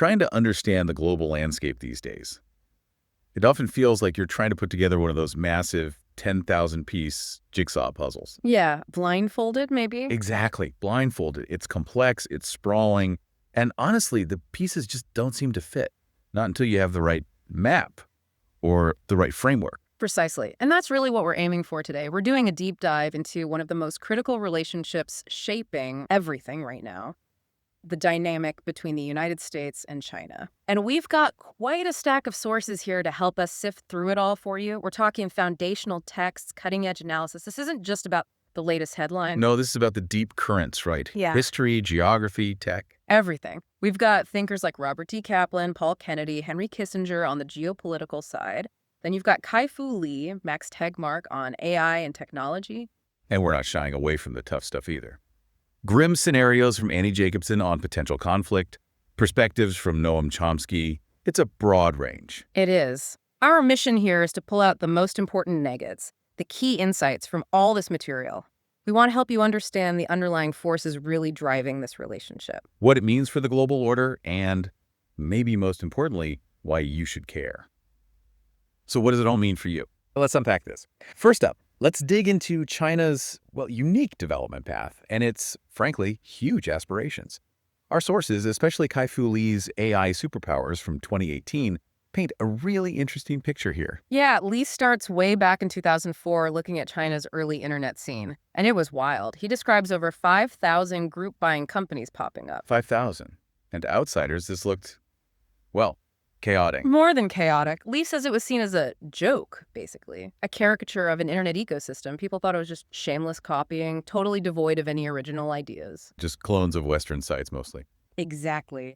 trying to understand the global landscape these days. It often feels like you're trying to put together one of those massive 10,000-piece jigsaw puzzles. Yeah, blindfolded maybe? Exactly, blindfolded. It's complex, it's sprawling, and honestly, the pieces just don't seem to fit. Not until you have the right map or the right framework. Precisely. And that's really what we're aiming for today. We're doing a deep dive into one of the most critical relationships shaping everything right now, the dynamic between the United States and China. And we've got quite a stack of sources here to help us sift through it all for you. We're talking foundational texts, cutting-edge analysis. This isn't just about the latest headline. No, this is about the deep currents, right? Yeah. History, geography, tech. Everything. We've got thinkers like Robert T. Kaplan, Paul Kennedy, Henry Kissinger on the geopolitical side. Then you've got Kai-Fu Lee, Max Tegmark on AI and technology. And we're not shying away from the tough stuff either. Grim scenarios from Annie Jacobson on potential conflict, perspectives from Noam Chomsky. It's a broad range. It is. Our mission here is to pull out the most important nuggets, the key insights from all this material. We want to help you understand the underlying forces really driving this relationship. What it means for the global order, and maybe most importantly, why you should care. So what does it all mean for you? Well, let's unpack this. First up, let's dig into China's, unique development path and its, frankly, huge aspirations. Our sources, especially Kai-Fu Lee's AI superpowers from 2018, paint a really interesting picture here. Yeah, Lee starts way back in 2004 looking at China's early internet scene, and it was wild. He describes over 5,000 group buying companies popping up. 5,000. And to outsiders, this looked, chaotic. More than chaotic. Lee says it was seen as a joke, basically. A caricature of an internet ecosystem. People thought it was just shameless copying, totally devoid of any original ideas. Just clones of Western sites, mostly. Exactly.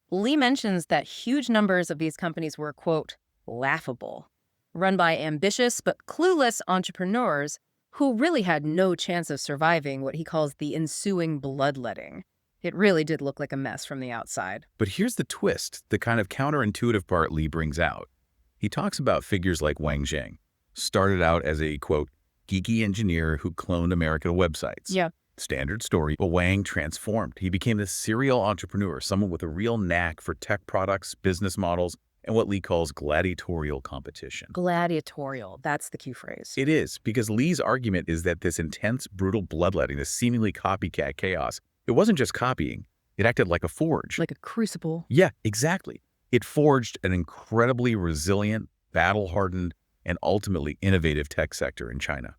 Lee mentions that huge numbers of these companies were, quote, laughable, run by ambitious but clueless entrepreneurs who really had no chance of surviving what he calls the ensuing bloodletting. It really did look like a mess from the outside. But here's the twist, the kind of counterintuitive part Lee brings out. He talks about figures like Wang Zheng, started out as a, quote, geeky engineer who cloned American websites. Yeah. Standard story, but Wang transformed. He became a serial entrepreneur, someone with a real knack for tech products, business models, and what Lee calls gladiatorial competition. Gladiatorial, that's the key phrase. It is, because Lee's argument is that this intense, brutal bloodletting, this seemingly copycat chaos, it wasn't just copying. It acted like a forge. Like a crucible. Yeah, exactly. It forged an incredibly resilient, battle-hardened, and ultimately innovative tech sector in China.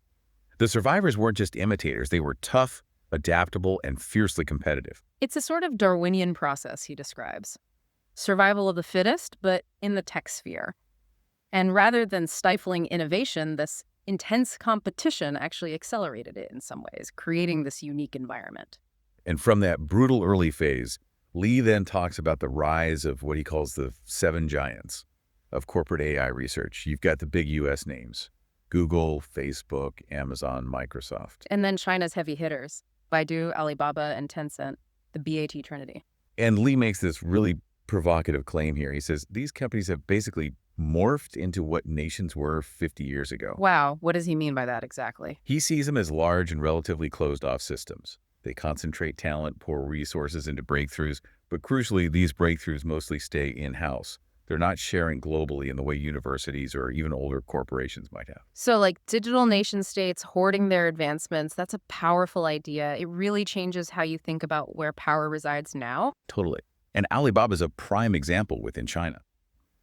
The survivors weren't just imitators. They were tough, adaptable, and fiercely competitive. It's a sort of Darwinian process, he describes. Survival of the fittest, but in the tech sphere. And rather than stifling innovation, this intense competition actually accelerated it in some ways, creating this unique environment. And from that brutal early phase, Lee then talks about the rise of what he calls the 7 giants of corporate AI research. You've got the big U.S. names, Google, Facebook, Amazon, Microsoft. And then China's heavy hitters, Baidu, Alibaba, and Tencent, the BAT Trinity. And Lee makes this really provocative claim here. He says these companies have basically morphed into what nations were 50 years ago. Wow, what does he mean by that exactly? He sees them as large and relatively closed-off systems. They concentrate talent, pour resources into breakthroughs, but crucially, these breakthroughs mostly stay in-house. They're not sharing globally in the way universities or even older corporations might have. So like digital nation states hoarding their advancements, that's a powerful idea. It really changes how you think about where power resides now. Totally. And Alibaba's a prime example within China.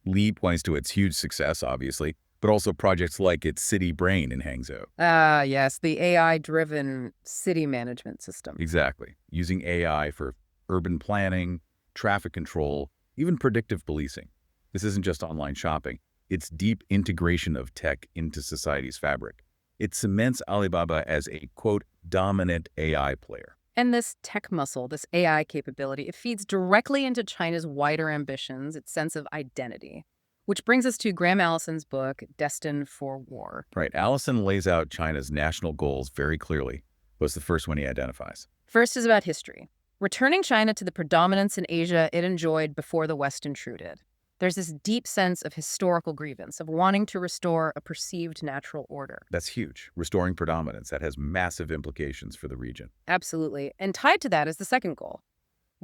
Lee points to its huge success, obviously, but also projects like its City Brain in Hangzhou. Ah, yes, the AI-driven city management system. Exactly. Using AI for urban planning, traffic control, even predictive policing. This isn't just online shopping. It's deep integration of tech into society's fabric. It cements Alibaba as a, quote, dominant AI player. And this tech muscle, this AI capability, it feeds directly into China's wider ambitions, its sense of identity. Which brings us to Graham Allison's book, Destined for War. Right. Allison lays out China's national goals very clearly. What's the first one he identifies? First is about history. Returning China to the predominance in Asia it enjoyed before the West intruded. There's this deep sense of historical grievance, of wanting to restore a perceived natural order. That's huge. Restoring predominance. That has massive implications for the region. Absolutely. And tied to that is the second goal,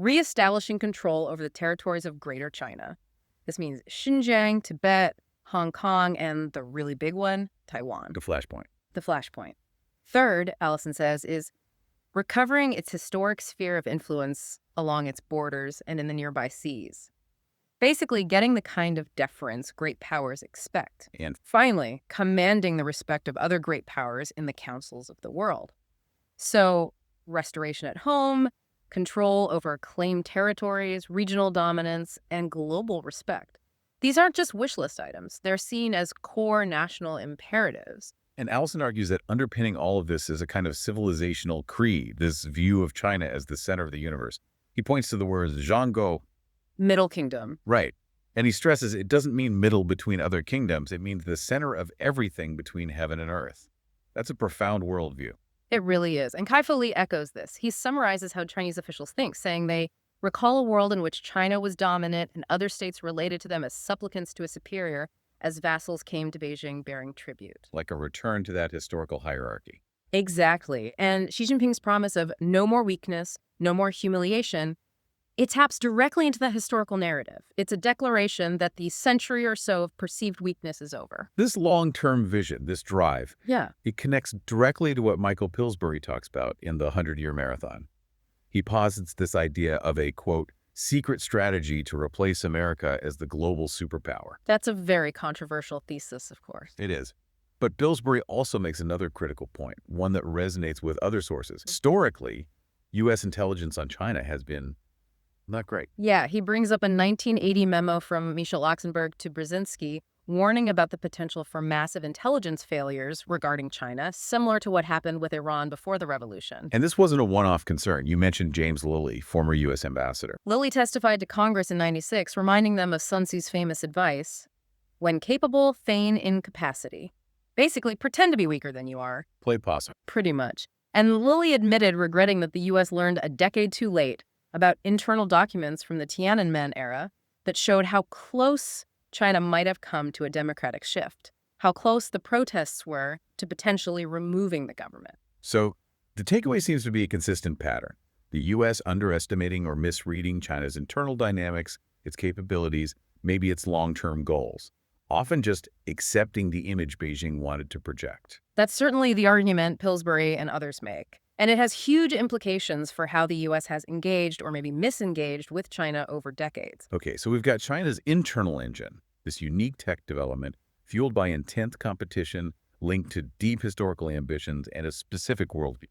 reestablishing control over the territories of Greater China. This means Xinjiang, Tibet, Hong Kong, and the really big one, Taiwan. The flashpoint. The flashpoint. Third, Allison says, is recovering its historic sphere of influence along its borders and in the nearby seas. Basically, getting the kind of deference great powers expect. And Finally, commanding the respect of other great powers in the councils of the world. So, restoration at home, control over claimed territories, regional dominance, and global respect. These aren't just wish list items. They're seen as core national imperatives. And Allison argues that underpinning all of this is a kind of civilizational creed, this view of China as the center of the universe. He points to the words Zhangguo. Middle Kingdom. Right. And he stresses it doesn't mean middle between other kingdoms. It means the center of everything between heaven and earth. That's a profound worldview. It really is. And Kai-Fu Lee echoes this. He summarizes how Chinese officials think, saying they recall a world in which China was dominant and other states related to them as supplicants to a superior as vassals came to Beijing bearing tribute. Like a return to that historical hierarchy. Exactly. And Xi Jinping's promise of no more weakness, no more humiliation, it taps directly into that historical narrative. It's a declaration that the century or so of perceived weakness is over. This long-term vision, this drive, Yeah. it connects directly to what Michael Pillsbury talks about in the 100-Year Marathon. He posits this idea of a, quote, secret strategy to replace America as the global superpower. That's a very controversial thesis, of course. It is. But Pillsbury also makes another critical point, one that resonates with other sources. Historically, U.S. intelligence on China has been not great. Yeah, he brings up a 1980 memo from Michel Oxenberg to Brzezinski warning about the potential for massive intelligence failures regarding China, similar to what happened with Iran before the revolution. And this wasn't a one-off concern. You mentioned James Lilly, former U.S. ambassador. Lilly testified to Congress in 96, reminding them of Sun Tzu's famous advice, when capable, feign incapacity. Basically, pretend to be weaker than you are. Play possum. Pretty much. And Lilly admitted regretting that the U.S. learned a decade too late about internal documents from the Tiananmen era that showed how close China might have come to a democratic shift, how close the protests were to potentially removing the government. So the takeaway seems to be a consistent pattern. The U.S. underestimating or misreading China's internal dynamics, its capabilities, maybe its long-term goals, often just accepting the image Beijing wanted to project. That's certainly the argument Pillsbury and others make. And it has huge implications for how the U.S. has engaged or maybe misengaged with China over decades. Okay, so we've got China's internal engine, this unique tech development fueled by intense competition linked to deep historical ambitions and a specific worldview.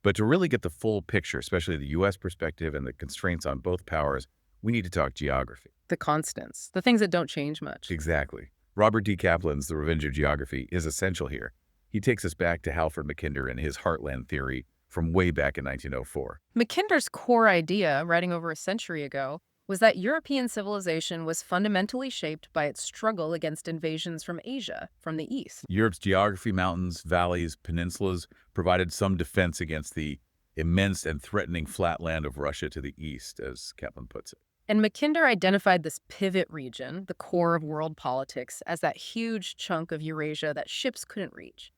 But to really get the full picture, especially the U.S. perspective and the constraints on both powers, we need to talk geography. The constants, the things that don't change much. Exactly. Robert D. Kaplan's The Revenge of Geography is essential here. He takes us back to Halford Mackinder and his heartland theory from way back in 1904. Mackinder's core idea, writing over a century ago, was that European civilization was fundamentally shaped by its struggle against invasions from Asia, from the east. Europe's geography, mountains, valleys, peninsulas, provided some defense against the immense and threatening flatland of Russia to the east, as Kaplan puts it. And Mackinder identified this pivot region, the core of world politics, as that huge chunk of Eurasia that ships couldn't reach.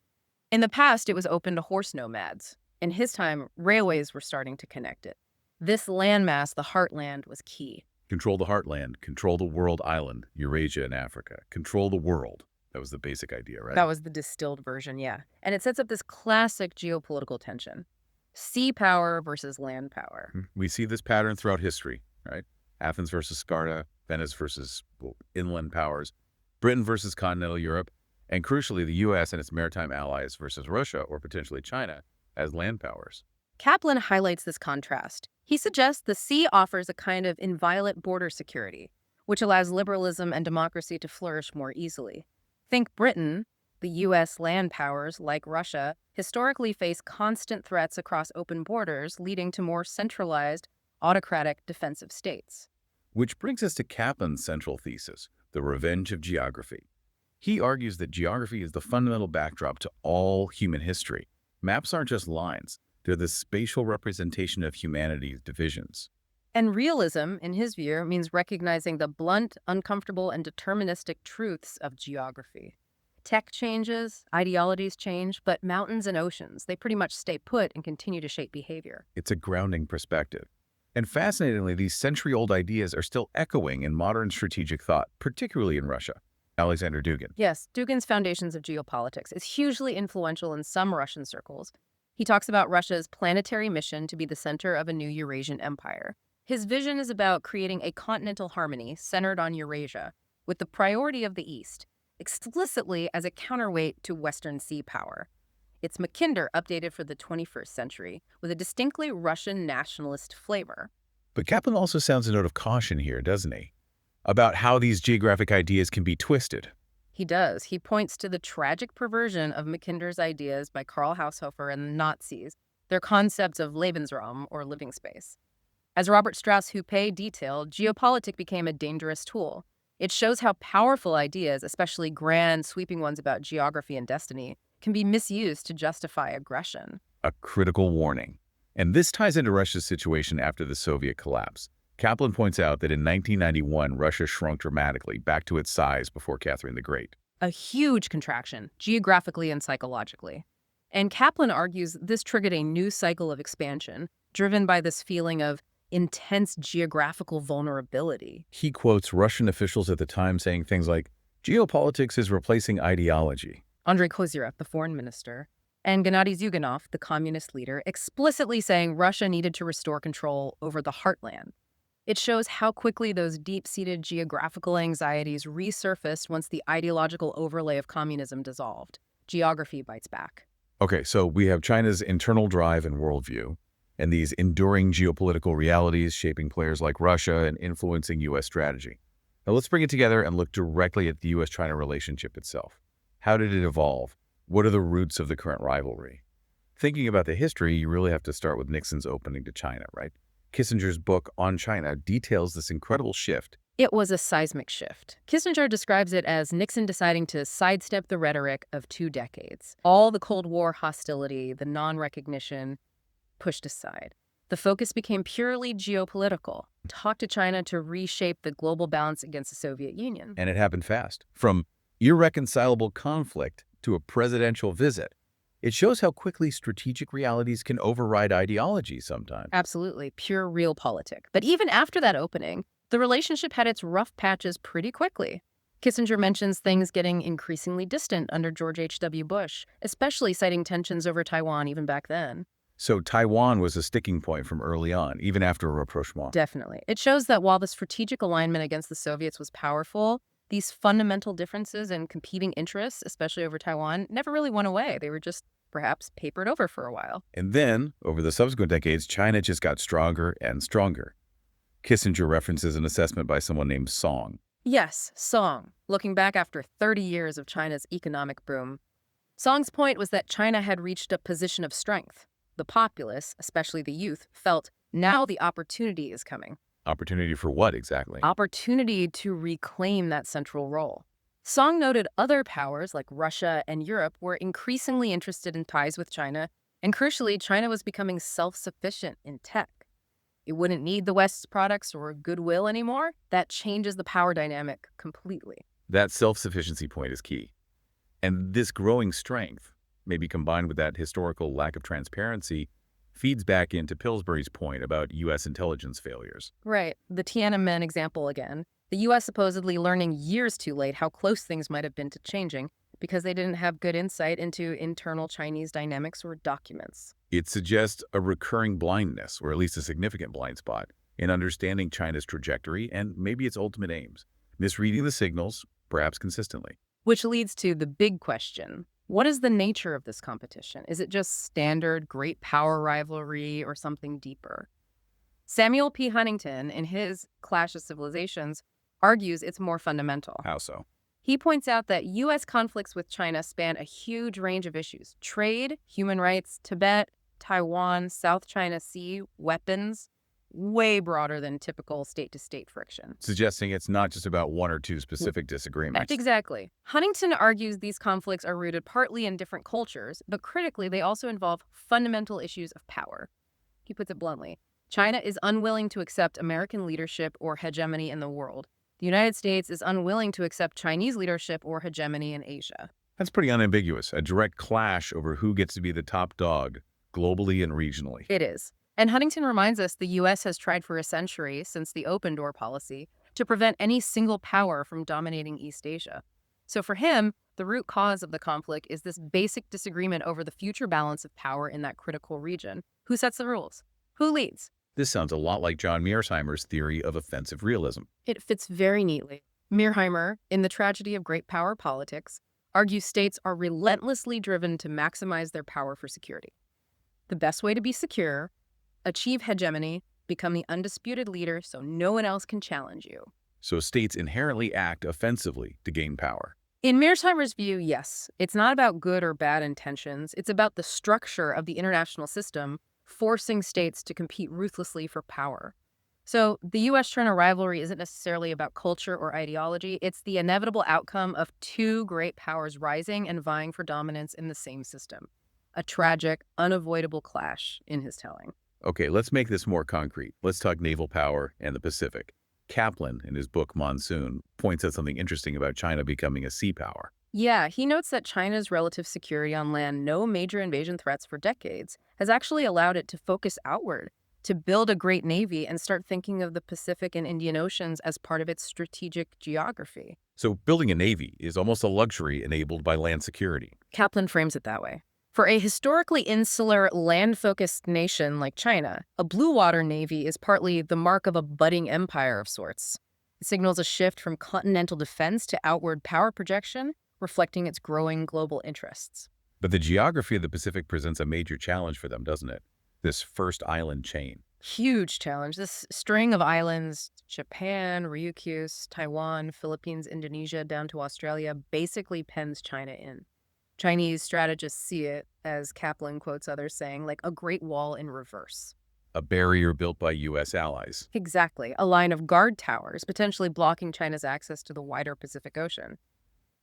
In the past, it was open to horse nomads. In his time, railways were starting to connect it. This landmass, the heartland, was key. Control the heartland, control the world island, Eurasia and Africa. Control the world. That was the basic idea, right? That was the distilled version, yeah. And it sets up this classic geopolitical tension. Sea power versus land power. We see this pattern throughout history, right? Athens versus Sparta, Venice versus inland powers, Britain versus continental Europe, and crucially, the U.S. and its maritime allies versus Russia or potentially China as land powers. Kaplan highlights this contrast. He suggests the sea offers a kind of inviolate border security, which allows liberalism and democracy to flourish more easily. Think Britain, the U.S. land powers, like Russia, historically face constant threats across open borders, leading to more centralized, autocratic defensive states. Which brings us to Kaplan's central thesis, the revenge of geography. He argues that geography is the fundamental backdrop to all human history. Maps aren't just lines. They're the spatial representation of humanity's divisions. And realism, in his view, means recognizing the blunt, uncomfortable, and deterministic truths of geography. Tech changes, ideologies change, but mountains and oceans, they pretty much stay put and continue to shape behavior. It's a grounding perspective. And fascinatingly, these century-old ideas are still echoing in modern strategic thought, particularly in Russia. Alexander Dugin. Yes, Dugin's Foundations of Geopolitics is hugely influential in some Russian circles. He talks about Russia's planetary mission to be the center of a new Eurasian empire. His vision is about creating a continental harmony centered on Eurasia, with the priority of the East, explicitly as a counterweight to Western sea power. It's Mackinder updated for the 21st century, with a distinctly Russian nationalist flavor. But Kaplan also sounds a note of caution here, doesn't he? About how these geographic ideas can be twisted. He does. He points to the tragic perversion of Mackinder's ideas by Karl Haushofer and the Nazis, their concepts of Lebensraum, or living space. As Robert Strauss-Hupé detailed, geopolitics became a dangerous tool. It shows how powerful ideas, especially grand, sweeping ones about geography and destiny, can be misused to justify aggression. A critical warning. And this ties into Russia's situation after the Soviet collapse. Kaplan points out that in 1991, Russia shrunk dramatically back to its size before Catherine the Great. A huge contraction, geographically and psychologically. And Kaplan argues this triggered a new cycle of expansion, driven by this feeling of intense geographical vulnerability. He quotes Russian officials at the time saying things like, "Geopolitics is replacing ideology." Andrei Kozyrev, the foreign minister, and Gennady Zyuganov, the communist leader, explicitly saying Russia needed to restore control over the heartland. It shows how quickly those deep-seated geographical anxieties resurfaced once the ideological overlay of communism dissolved. Geography bites back. Okay, so we have China's internal drive and worldview, and these enduring geopolitical realities shaping players like Russia and influencing U.S. strategy. Now let's bring it together and look directly at the U.S.-China relationship itself. How did it evolve? What are the roots of the current rivalry? Thinking about the history, you really have to start with Nixon's opening to China, right? Kissinger's book on China details this incredible shift. It was a seismic shift. Kissinger describes it as Nixon deciding to sidestep the rhetoric of 2 decades. All the Cold War hostility, the non-recognition, pushed aside. The focus became purely geopolitical. Talk to China to reshape the global balance against the Soviet Union. And it happened fast. From irreconcilable conflict to a presidential visit. It shows how quickly strategic realities can override ideology sometimes. Absolutely, pure realpolitik. But even after that opening, the relationship had its rough patches pretty quickly. Kissinger mentions things getting increasingly distant under George H.W. Bush, especially citing tensions over Taiwan even back then. So Taiwan was a sticking point from early on, even after a rapprochement. Definitely. It shows that while the strategic alignment against the Soviets was powerful, these fundamental differences and competing interests, especially over Taiwan, never really went away. They were just perhaps papered over for a while. And then, over the subsequent decades, China just got stronger and stronger. Kissinger references an assessment by someone named Song. Yes, Song. Looking back after 30 years of China's economic boom, Song's point was that China had reached a position of strength. The populace, especially the youth, felt now the opportunity is coming. Opportunity for what exactly? Opportunity to reclaim that central role. Song noted other powers like Russia and Europe were increasingly interested in ties with China, and crucially, China was becoming self-sufficient in tech. It wouldn't need the West's products or goodwill anymore. That changes the power dynamic completely. That self-sufficiency point is key. And this growing strength, maybe combined with that historical lack of transparency, feeds back into Pillsbury's point about U.S. intelligence failures. Right. The Tiananmen example again. The U.S. supposedly learning years too late how close things might have been to changing because they didn't have good insight into internal Chinese dynamics or documents. It suggests a recurring blindness, or at least a significant blind spot, in understanding China's trajectory and maybe its ultimate aims, misreading the signals, perhaps consistently. Which leads to the big question. What is the nature of this competition? Is it just standard great power rivalry or something deeper? Samuel P. Huntington, in his Clash of Civilizations, argues it's more fundamental. How so? He points out that U.S. conflicts with China span a huge range of issues: trade, human rights, Tibet, Taiwan, South China Sea, weapons, way broader than typical state-to-state friction. Suggesting it's not just about one or two specific disagreements. Exactly. Huntington argues these conflicts are rooted partly in different cultures, but critically, they also involve fundamental issues of power. He puts it bluntly, China is unwilling to accept American leadership or hegemony in the world. The United States is unwilling to accept Chinese leadership or hegemony in Asia. That's pretty unambiguous, a direct clash over who gets to be the top dog, globally and regionally. It is. And Huntington reminds us the U.S. has tried for a century, since the open door policy, to prevent any single power from dominating East Asia. So for him, the root cause of the conflict is this basic disagreement over the future balance of power in that critical region. Who sets the rules? Who leads? This sounds a lot like John Mearsheimer's theory of offensive realism. It fits very neatly. Mearsheimer, in The Tragedy of Great Power Politics, argues states are relentlessly driven to maximize their power for security. The best way to be secure, achieve hegemony, become the undisputed leader so no one else can challenge you. So states inherently act offensively to gain power. In Mearsheimer's view, yes, it's not about good or bad intentions. It's about the structure of the international system forcing states to compete ruthlessly for power. So the U.S.-China rivalry isn't necessarily about culture or ideology. It's the inevitable outcome of two great powers rising and vying for dominance in the same system. A tragic, unavoidable clash in his telling. Okay, let's make this more concrete. Let's talk naval power and the Pacific. Kaplan, in his book Monsoon, points out something interesting about China becoming a sea power. Yeah, he notes that China's relative security on land, no major invasion threats for decades, has actually allowed it to focus outward, to build a great navy and start thinking of the Pacific and Indian Oceans as part of its strategic geography. So building a navy is almost a luxury enabled by land security. Kaplan frames it that way. For a historically insular, land-focused nation like China, a blue water navy is partly the mark of a budding empire of sorts. It signals a shift from continental defense to outward power projection, reflecting its growing global interests. But the geography of the Pacific presents a major challenge for them, doesn't it? This first island chain. Huge challenge. This string of islands, Japan, Ryukyus, Taiwan, Philippines, Indonesia, down to Australia, basically pens China in. Chinese strategists see it, as Kaplan quotes others saying, like a great wall in reverse. A barrier built by U.S. allies. Exactly, a line of guard towers, potentially blocking China's access to the wider Pacific Ocean.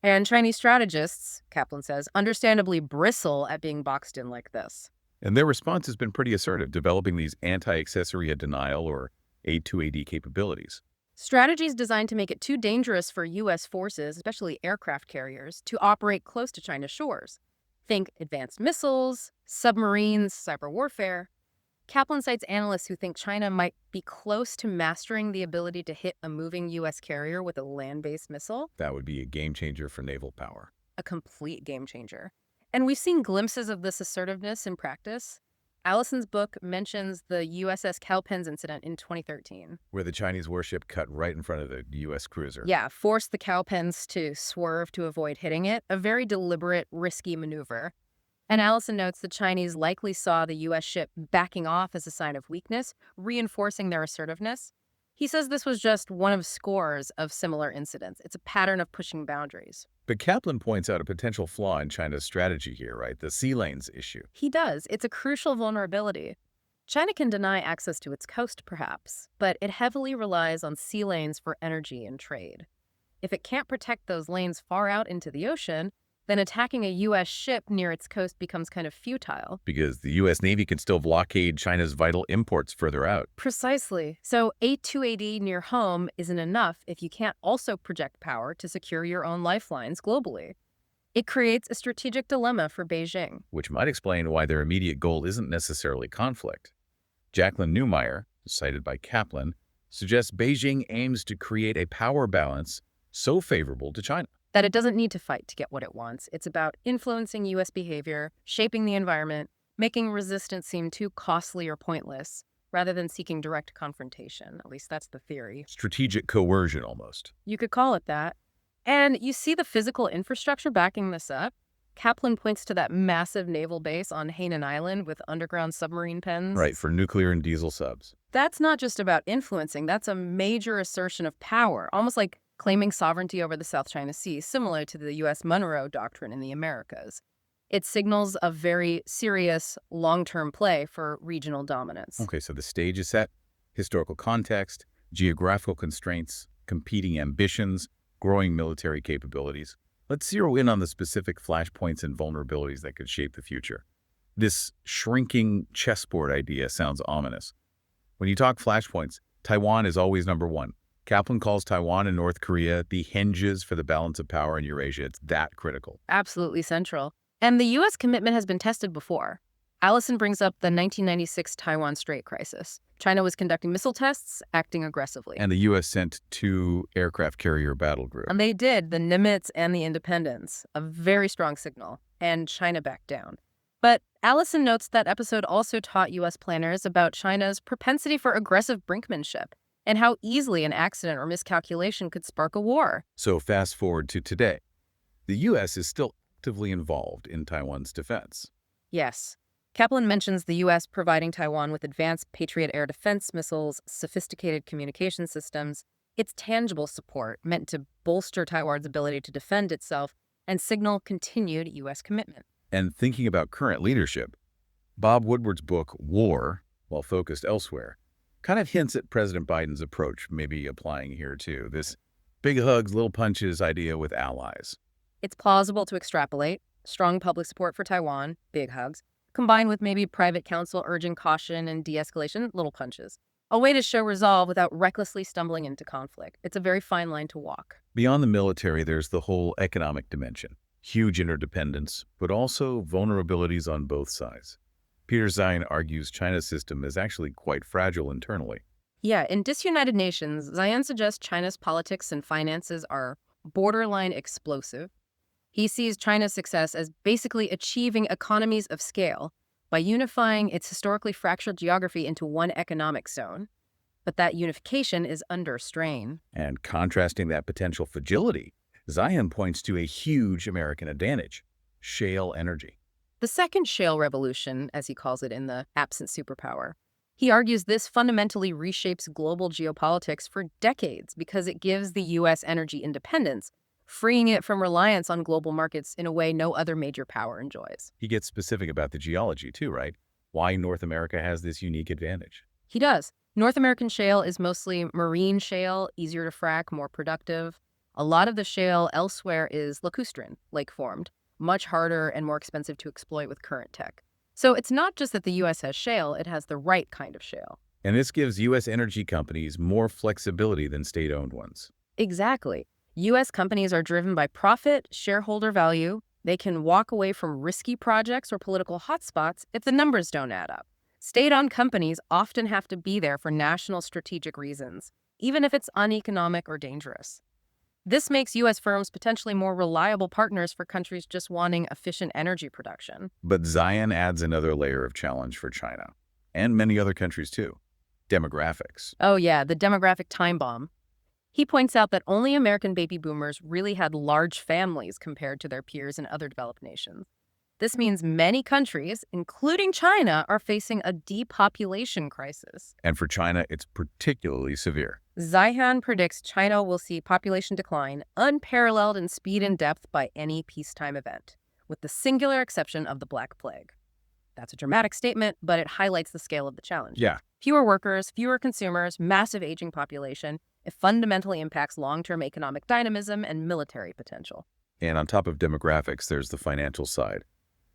And Chinese strategists, Kaplan says, understandably bristle at being boxed in like this. And their response has been pretty assertive, developing these anti-accessory denial or A2AD capabilities. Strategies designed to make it too dangerous for U.S. forces, especially aircraft carriers, to operate close to China's shores. Think advanced missiles, submarines, cyber warfare. Kaplan cites analysts who think China might be close to mastering the ability to hit a moving U.S. carrier with a land-based missile. That would be a game changer for naval power. A complete game changer. And we've seen glimpses of this assertiveness in practice. Allison's book mentions the USS Cowpens incident in 2013. Where the Chinese warship cut right in front of the U.S. cruiser. Yeah, forced the Cowpens to swerve to avoid hitting it. A very deliberate, risky maneuver. And Allison notes the Chinese likely saw the U.S. ship backing off as a sign of weakness, reinforcing their assertiveness. He says this was just one of scores of similar incidents. It's a pattern of pushing boundaries. But Kaplan points out a potential flaw in China's strategy here, right? The sea lanes issue. He does. It's a crucial vulnerability. China can deny access to its coast, perhaps, but it heavily relies on sea lanes for energy and trade. If it can't protect those lanes far out into the ocean, then attacking a U.S. ship near its coast becomes kind of futile. Because the U.S. Navy can still blockade China's vital imports further out. Precisely. So A2AD near home isn't enough if you can't also project power to secure your own lifelines globally. It creates a strategic dilemma for Beijing. Which might explain why their immediate goal isn't necessarily conflict. Jacqueline Newmeyer, cited by Kaplan, suggests Beijing aims to create a power balance so favorable to China that it doesn't need to fight to get what it wants. It's about influencing U.S. behavior, shaping the environment, making resistance seem too costly or pointless, rather than seeking direct confrontation. At least that's the theory. Strategic coercion, almost. You could call it that. And you see the physical infrastructure backing this up. Kaplan points to that massive naval base on Hainan Island with underground submarine pens. Right, for nuclear and diesel subs. That's not just about influencing. That's a major assertion of power, almost like claiming sovereignty over the South China Sea, similar to the U.S. Monroe Doctrine in the Americas. It signals a very serious long-term play for regional dominance. Okay, so the stage is set, historical context, geographical constraints, competing ambitions, growing military capabilities. Let's zero in on the specific flashpoints and vulnerabilities that could shape the future. This shrinking chessboard idea sounds ominous. When you talk flashpoints, Taiwan is always number one. Kaplan calls Taiwan and North Korea the hinges for the balance of power in Eurasia. It's that critical. Absolutely central. And the U.S. commitment has been tested before. Allison brings up the 1996 Taiwan Strait crisis. China was conducting missile tests, acting aggressively. And the U.S. sent 2 aircraft carrier battle groups. And they did, the Nimitz and the Independence, a very strong signal, and China backed down. But Allison notes that episode also taught U.S. planners about China's propensity for aggressive brinkmanship and how easily an accident or miscalculation could spark a war. So fast forward to today. The U.S. is still actively involved in Taiwan's defense. Yes. Kaplan mentions the U.S. providing Taiwan with advanced Patriot air defense missiles, sophisticated communication systems. It's tangible support meant to bolster Taiwan's ability to defend itself and signal continued U.S. commitment. And thinking about current leadership, Bob Woodward's book, War, while focused elsewhere, kind of hints at President Biden's approach, maybe applying here too. This big hugs, little punches idea with allies. It's plausible to extrapolate strong public support for Taiwan, big hugs, combined with maybe private counsel urging caution and de-escalation, little punches. A way to show resolve without recklessly stumbling into conflict. It's a very fine line to walk. Beyond the military, there's the whole economic dimension. Huge interdependence, but also vulnerabilities on both sides. Peter Zion argues China's system is actually quite fragile internally. Yeah, in Disunited Nations, Zion suggests China's politics and finances are borderline explosive. He sees China's success as basically achieving economies of scale by unifying its historically fractured geography into one economic zone. But that unification is under strain. And contrasting that potential fragility, Zion points to a huge American advantage: shale energy. The second shale revolution, as he calls it in the Absent Superpower. He argues this fundamentally reshapes global geopolitics for decades because it gives the U.S. energy independence, freeing it from reliance on global markets in a way no other major power enjoys. He gets specific about the geology too, right? Why North America has this unique advantage. He does. North American shale is mostly marine shale, easier to frack, more productive. A lot of the shale elsewhere is lacustrine, lake-formed, much harder and more expensive to exploit with current tech. So it's not just that the U.S. has shale, it has the right kind of shale. And this gives U.S. energy companies more flexibility than state-owned ones. Exactly. U.S. companies are driven by profit, shareholder value. They can walk away from risky projects or political hotspots if the numbers don't add up. State-owned companies often have to be there for national strategic reasons, even if it's uneconomic or dangerous. This makes U.S. firms potentially more reliable partners for countries just wanting efficient energy production. But Zion adds another layer of challenge for China, and many other countries too: demographics. Oh yeah, the demographic time bomb. He points out that only American baby boomers really had large families compared to their peers in other developed nations. This means many countries, including China, are facing a depopulation crisis. And for China, it's particularly severe. Zihan predicts China will see population decline unparalleled in speed and depth by any peacetime event, with the singular exception of the Black Plague. That's a dramatic statement, but it highlights the scale of the challenge. Yeah. Fewer workers, fewer consumers, massive aging population. It fundamentally impacts long-term economic dynamism and military potential. And on top of demographics, there's the financial side.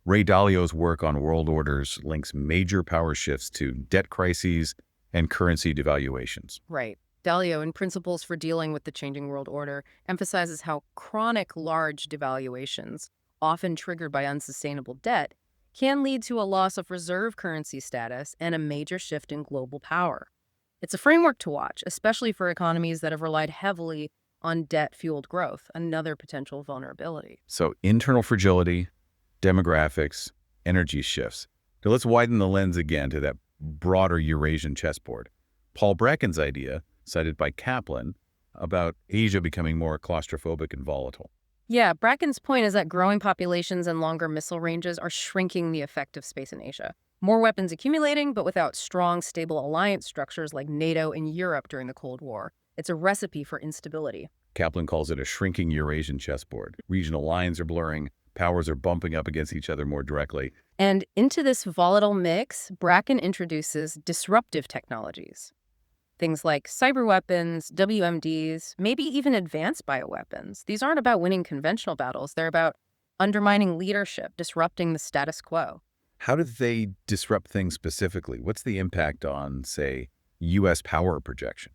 Ray Dalio's work on world orders links major power shifts to debt crises and currency devaluations. Right. Dalio, in Principles for Dealing with the Changing World Order, emphasizes how chronic large devaluations, often triggered by unsustainable debt, can lead to a loss of reserve currency status and a major shift in global power. It's a framework to watch, especially for economies that have relied heavily on debt-fueled growth, another potential vulnerability. So internal fragility, demographics, energy shifts. Now let's widen the lens again to that broader Eurasian chessboard. Paul Bracken's idea, cited by Kaplan, about Asia becoming more claustrophobic and volatile. Yeah, Bracken's point is that growing populations and longer missile ranges are shrinking the effective space in Asia. More weapons accumulating, but without strong, stable alliance structures like NATO and Europe during the Cold War. It's a recipe for instability. Kaplan calls it a shrinking Eurasian chessboard. Regional lines are blurring, powers are bumping up against each other more directly. And into this volatile mix, Bracken introduces disruptive technologies. Things like cyber weapons, WMDs, maybe even advanced bioweapons. These aren't about winning conventional battles. They're about undermining leadership, disrupting the status quo. How do they disrupt things specifically? What's the impact on, say, U.S. power projection?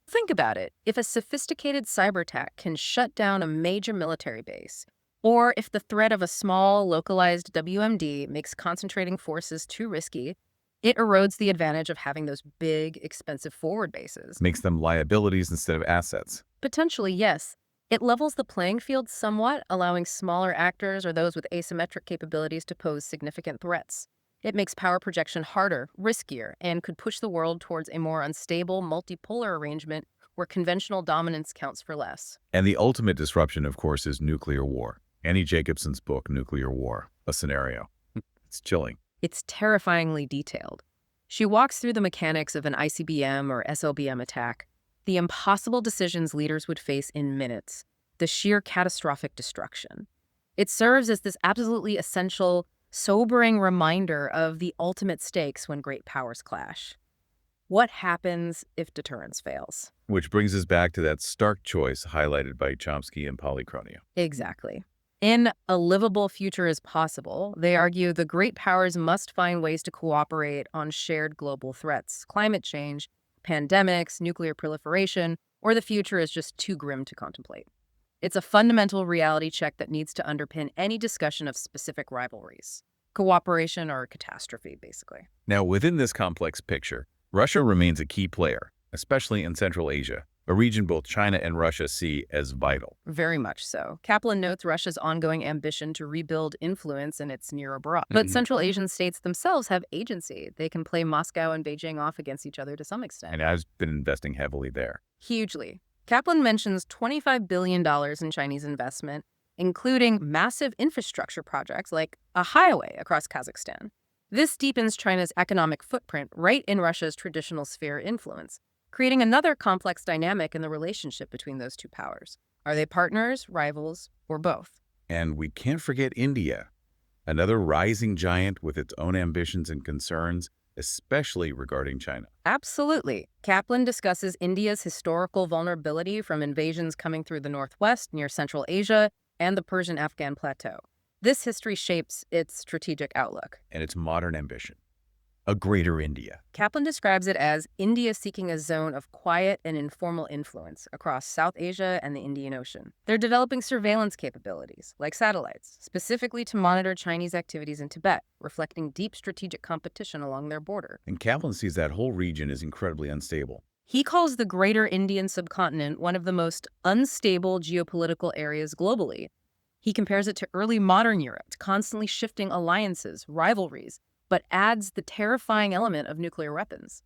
Think about it. If a sophisticated cyber attack can shut down a major military base, Or if the threat of a small, localized WMD makes concentrating forces too risky, it erodes the advantage of having those big, expensive forward bases. Makes them liabilities instead of assets. Potentially, yes. It levels the playing field somewhat, allowing smaller actors or those with asymmetric capabilities to pose significant threats. It makes power projection harder, riskier, and could push the world towards a more unstable, multipolar arrangement where conventional dominance counts for less. And the ultimate disruption, of course, is nuclear war. Annie Jacobson's book, Nuclear War, a Scenario. It's chilling. It's terrifyingly detailed. She walks through the mechanics of an ICBM or SLBM attack, the impossible decisions leaders would face in minutes, the sheer catastrophic destruction. It serves as this absolutely essential, sobering reminder of the ultimate stakes when great powers clash. What happens if deterrence fails? Which brings us back to that stark choice highlighted by Chomsky and Polychronia. Exactly. In A Livable Future is Possible, they argue the great powers must find ways to cooperate on shared global threats, climate change, pandemics, nuclear proliferation, or the future is just too grim to contemplate. It's a fundamental reality check that needs to underpin any discussion of specific rivalries, cooperation or catastrophe, basically. Now, within this complex picture, Russia remains a key player, especially in Central Asia, a region both China and Russia see as vital. Very much so. Kaplan notes Russia's ongoing ambition to rebuild influence in its near abroad. But Central Asian states themselves have agency. They can play Moscow and Beijing off against each other to some extent. And I've been investing heavily there. Hugely. Kaplan mentions $25 billion in Chinese investment, including massive infrastructure projects like a highway across Kazakhstan. This deepens China's economic footprint right in Russia's traditional sphere of influence, creating another complex dynamic in the relationship between those two powers. Are they partners, rivals, or both? And we can't forget India, another rising giant with its own ambitions and concerns, especially regarding China. Absolutely. Kaplan discusses India's historical vulnerability from invasions coming through the northwest near Central Asia and the Persian-Afghan plateau. This history shapes its strategic outlook. And its modern ambition. A greater India. Kaplan describes it as India seeking a zone of quiet and informal influence across South Asia and the Indian Ocean. They're developing surveillance capabilities, like satellites, specifically to monitor Chinese activities in Tibet, reflecting deep strategic competition along their border. And Kaplan sees that whole region as incredibly unstable. He calls the greater Indian subcontinent one of the most unstable geopolitical areas globally. He compares it to early modern Europe, constantly shifting alliances, rivalries, but adds the terrifying element of nuclear weapons.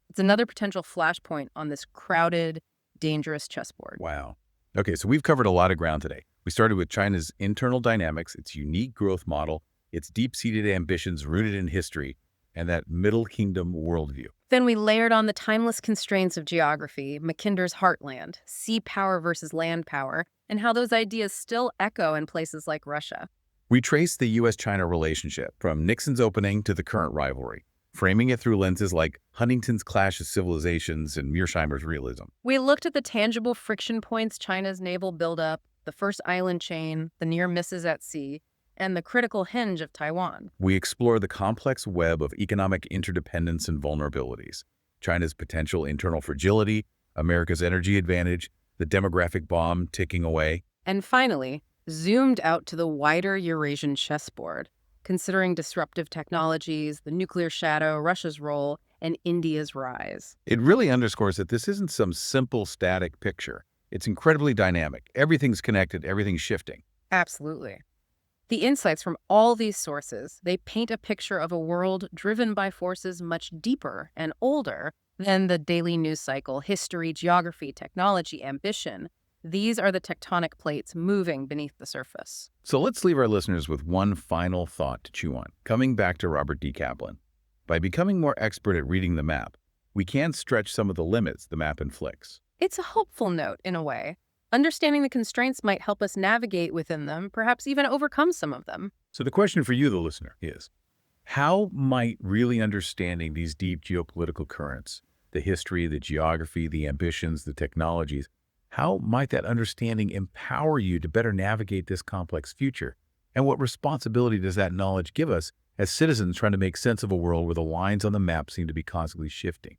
It's another potential flashpoint on this crowded, dangerous chessboard. Wow. Okay, so we've covered a lot of ground today. We started with China's internal dynamics, its unique growth model, its deep-seated ambitions rooted in history, and that Middle Kingdom worldview. Then we layered on the timeless constraints of geography, Mackinder's heartland, sea power versus land power, and how those ideas still echo in places like Russia. We traced the U.S.-China relationship from Nixon's opening to the current rivalry, framing it through lenses like Huntington's Clash of Civilizations and Mearsheimer's realism. We looked at the tangible friction points China's naval buildup, the first island chain, the near misses at sea, and the critical hinge of Taiwan. We explore the complex web of economic interdependence and vulnerabilities, China's potential internal fragility, America's energy advantage, the demographic bomb ticking away. And finally, zoomed out to the wider Eurasian chessboard, considering disruptive technologies, the nuclear shadow, Russia's role, and India's rise. It really underscores that this isn't some simple static picture. It's incredibly dynamic. Everything's connected, everything's shifting. Absolutely. The insights from all these sources, they paint a picture of a world driven by forces much deeper and older than the daily news cycle, history, geography, technology, ambition. These are the tectonic plates moving beneath the surface. So let's leave our listeners with one final thought to chew on. Coming back to Robert D. Kaplan, by becoming more expert at reading the map, we can stretch some of the limits the map inflicts. It's a hopeful note, in a way. Understanding the constraints might help us navigate within them, perhaps even overcome some of them. So the question for you, the listener, is, how might really understanding these deep geopolitical currents, the history, the geography, the ambitions, the technologies, how might that understanding empower you to better navigate this complex future? And what responsibility does that knowledge give us as citizens trying to make sense of a world where the lines on the map seem to be constantly shifting?